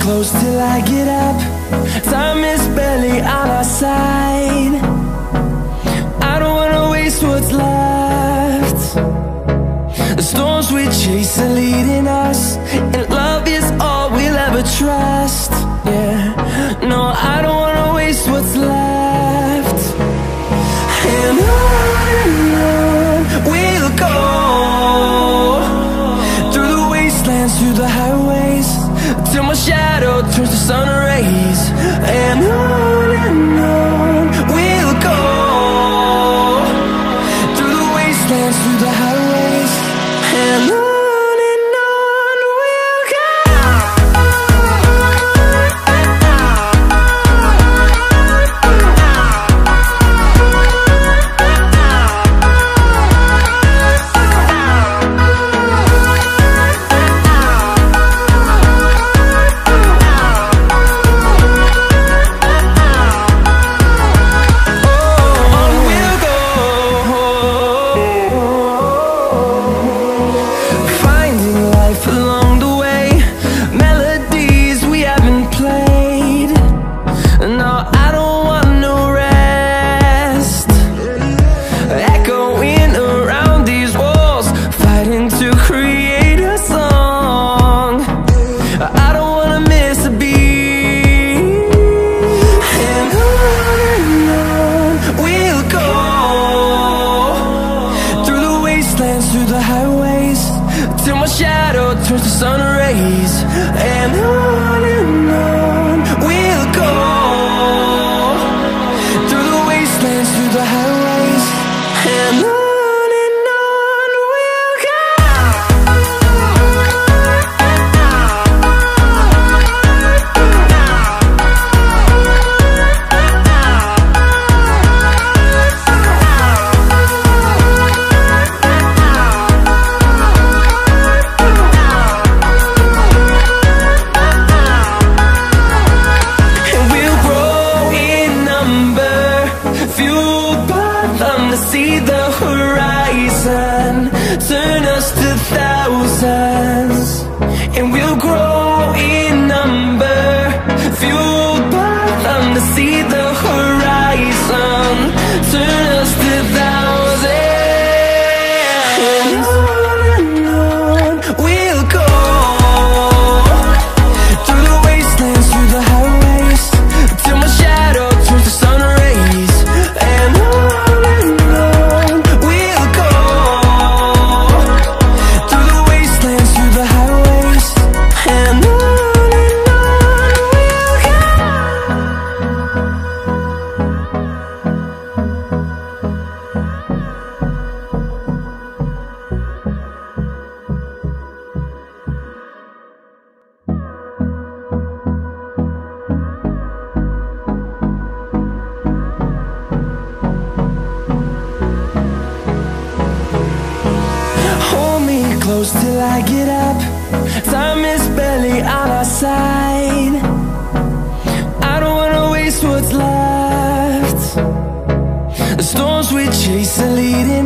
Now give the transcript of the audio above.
close till I get up. Time is barely on our side. I don't wanna waste what's left. The storms we chase are leading us, and love is all we'll ever trust. Yeah, no, I don't wanna waste what's left. And on we'll go, through the wastelands, through the highways, till my shadow turns to sun rays. And on we'll go, through the wastelands, through the highways, and on we'll go. Through the highways, till my shadow turns to sun rays. And on we'll go, through the wastelands, through the highways, and on we'll go. See the horizon turn us to thousands, and we'll grow in number, fueled by them. To see the horizon turn us to thousands, and on we'll go, through the wastelands, through the highways, till my shadow turns to sun rays. And close till I get up. Time is barely on our side. I don't wanna waste what's left. The storms we chase are leading